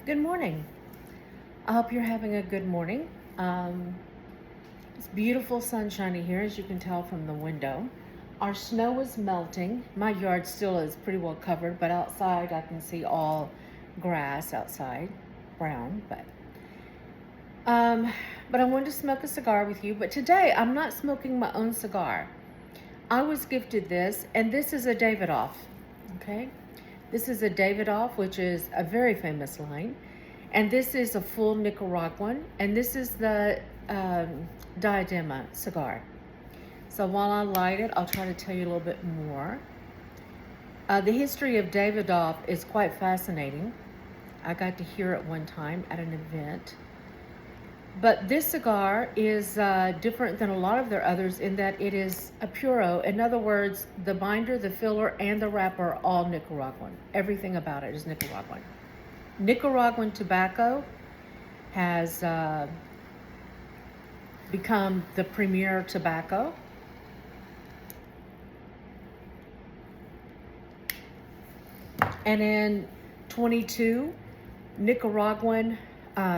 Good morning. I hope you're having a good morning. It's beautiful sunshiny here, as you can tell from the window. Our snow is melting. My yard still is pretty well covered, but outside I can see all grass outside, brown. Um, but I wanted to smoke a cigar with you. But today I'm not smoking my own cigar. I was gifted this, and this is a Davidoff. Okay, this is a Davidoff, which is a very famous line. And this is a full Nicaraguan, and this is the Diadema cigar. So while I light it, I'll try to tell you a little bit more. The history of Davidoff is quite fascinating. I got to hear it one time at an event. But this cigar is different than a lot of their others in that it is a puro. In other words, the binder, the filler, and the wrapper are all Nicaraguan. Everything about it is Nicaraguan. Nicaraguan tobacco has become the premier tobacco. And in 22, Nicaraguan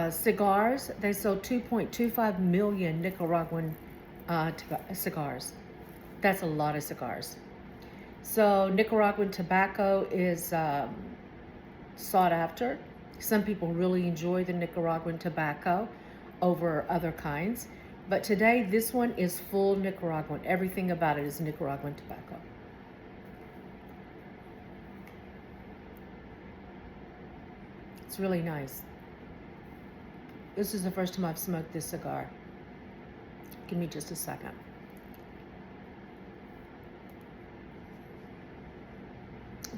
cigars, they sold 2.25 million Nicaraguan cigars. That's a lot of cigars. So Nicaraguan tobacco is sought after. Some people really enjoy the Nicaraguan tobacco over other kinds. But today, this one is full Nicaraguan. Everything about it is Nicaraguan tobacco. It's really nice. This is the first time I've smoked this cigar. Give me just a second.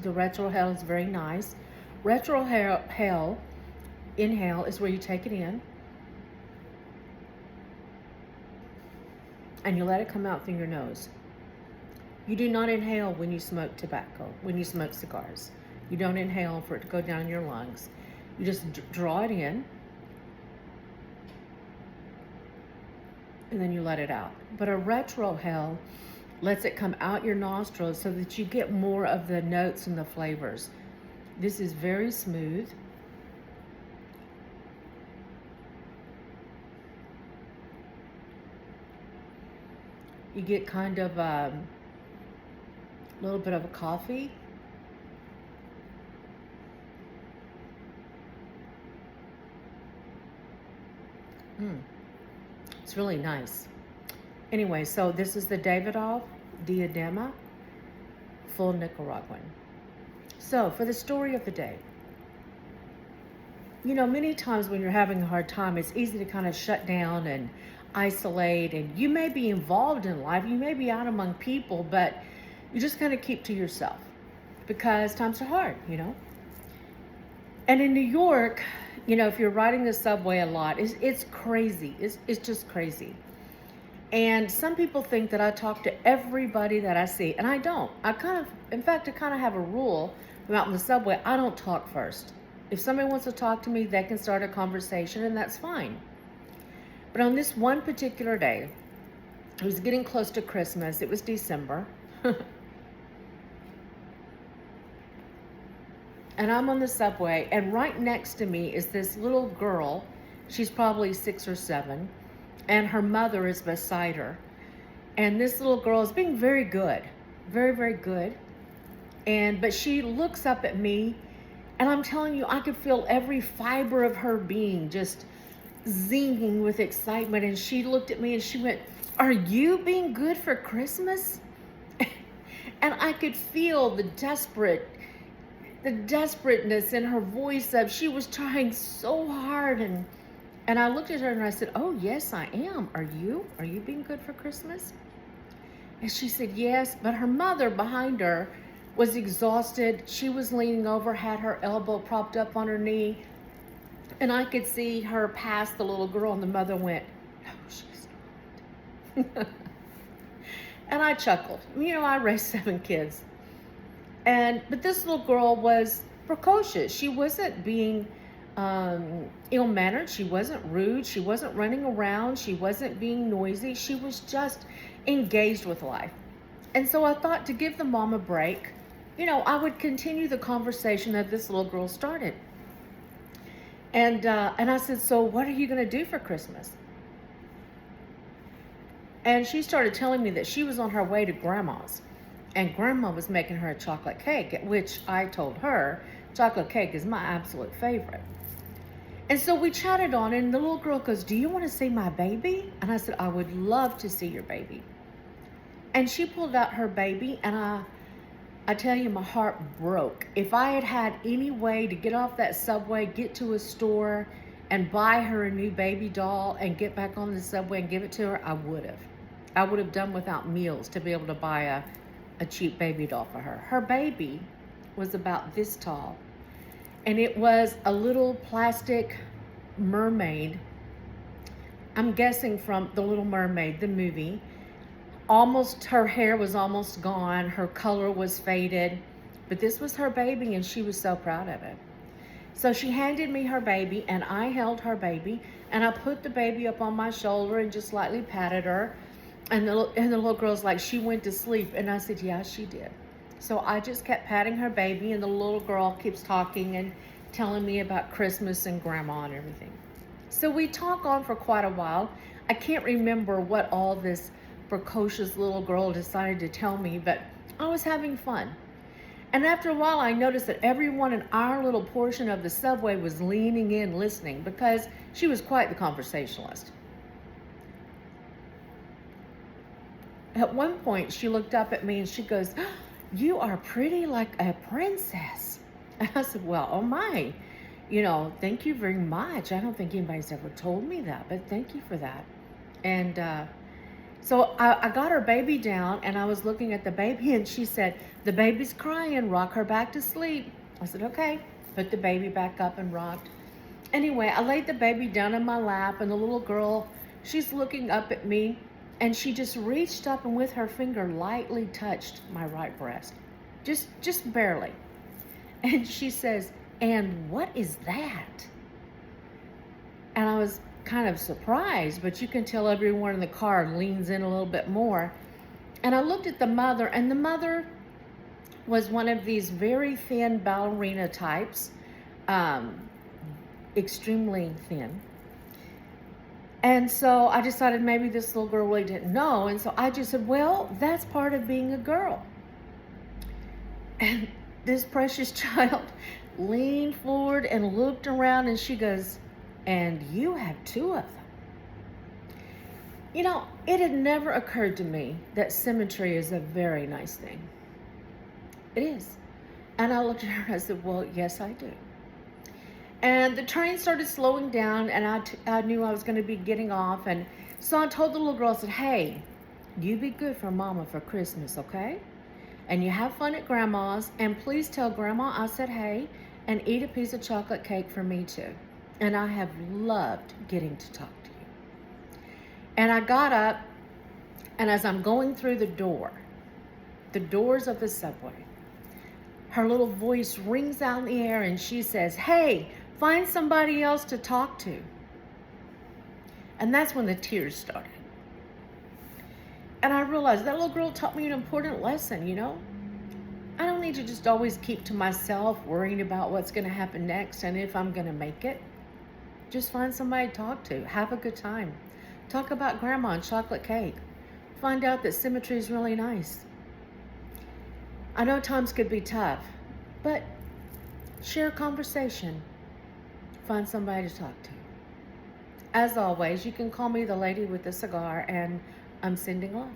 The retrohale is very nice. Retrohale, inhale, is where you take it in and you let it come out through your nose. You do not inhale when you smoke tobacco, when you smoke cigars. You don't inhale for it to go down your lungs. You just draw it in and then you let it out. But a retrohale lets it come out your nostrils so that you get more of the notes and the flavors. This is very smooth. You get kind of a little bit of a coffee. It's really nice. Anyway, so this is the Davidoff Diadema, full Nicaraguan. So for the story of the day, you know, many times when you're having a hard time, it's easy to kind of shut down and isolate, and you may be involved in life, you may be out among people, but you just kind of keep to yourself because times are hard, you know. And in New York, you know, if you're riding the subway a lot, it's crazy. It's just crazy. And some people think that I talk to everybody that I see, and I don't. In fact, I kind of have a rule when I'm out in the subway. I don't talk first. If somebody wants to talk to me, they can start a conversation, and that's fine. But on this one particular day, it was getting close to Christmas. It was December. And I'm on the subway, and right next to me is this little girl. She's probably 6 or 7, and her mother is beside her. And this little girl is being very good, very, very good. But she looks up at me, and I'm telling you, I could feel every fiber of her being just zinging with excitement. And she looked at me and she went, "Are you being good for Christmas?" And I could feel the desperateness in her voice of she was trying so hard. And I looked at her and I said, "Oh, yes, I am. Are you being good for Christmas?" And she said, "Yes." But her mother behind her was exhausted. She was leaning over, had her elbow propped up on her knee. And I could see her pass the little girl, and the mother went, "No, she's not." And I chuckled. You know, I raised 7 kids. But this little girl was precocious. She wasn't being ill-mannered. She wasn't rude. She wasn't running around. She wasn't being noisy. She was just engaged with life. And so I thought, to give the mom a break, you know, I would continue the conversation that this little girl started. And I said, so what are you going to do for Christmas? And she started telling me that she was on her way to Grandma's. And Grandma was making her a chocolate cake, which I told her chocolate cake is my absolute favorite. And so we chatted on, and the little girl goes, do you want to see my baby? And I said, I would love to see your baby. And she pulled out her baby, and I tell you, my heart broke. If I had had any way to get off that subway, get to a store, and buy her a new baby doll and get back on the subway and give it to her, I would have. I would have done without meals to be able to buy a cheap baby doll for her. Her baby was about this tall, and it was a little plastic mermaid. I'm guessing from The Little Mermaid, the movie. Almost, her hair was almost gone, her color was faded, but this was her baby, and she was so proud of it. So she handed me her baby, and I held her baby, and I put the baby up on my shoulder and just lightly patted her. And the little girl's like, she went to sleep. And I said, yeah, she did. So I just kept patting her baby, and the little girl keeps talking and telling me about Christmas and Grandma and everything. So we talk on for quite a while. I can't remember what all this precocious little girl decided to tell me, but I was having fun. And after a while, I noticed that everyone in our little portion of the subway was leaning in, listening, because she was quite the conversationalist. At one point, she looked up at me and she goes, you are pretty like a princess. And I said, well, oh my, thank you very much. I don't think anybody's ever told me that, but thank you for that. And so I got her baby down, and I was looking at the baby, and she said, the baby's crying, rock her back to sleep. I said, okay. Put the baby back up and rocked. Anyway, I laid the baby down in my lap, and the little girl, she's looking up at me, and she just reached up and with her finger lightly touched my right breast. Just barely. And she says, and what is that? And I was kind of surprised, but you can tell everyone in the car leans in a little bit more. And I looked at the mother, and the mother was one of these very thin ballerina types, extremely thin. And so I decided maybe this little girl really didn't know. And so I just said, well, that's part of being a girl. And this precious child leaned forward and looked around, and she goes, and you have two of them. It had never occurred to me that symmetry is a very nice thing. It is. And I looked at her and I said, well, yes, I do. And the train started slowing down, and I knew I was going to be getting off. And so I told the little girl, I said, hey, you be good for Mama for Christmas, okay? And you have fun at Grandma's, and please tell Grandma I said hey, and eat a piece of chocolate cake for me too. And I have loved getting to talk to you. And I got up, and as I'm going through the doors of the subway, her little voice rings out in the air, and she says, hey, find somebody else to talk to. And that's when the tears started. And I realized that little girl taught me an important lesson, I don't need to just always keep to myself worrying about what's going to happen next and if I'm going to make it. Just find somebody to talk to. Have a good time. Talk about Grandma and chocolate cake. Find out that symmetry is really nice. I know times could be tough, but share a conversation. Find somebody to talk to. As always, you can call me the lady with the cigar, and I'm sending love.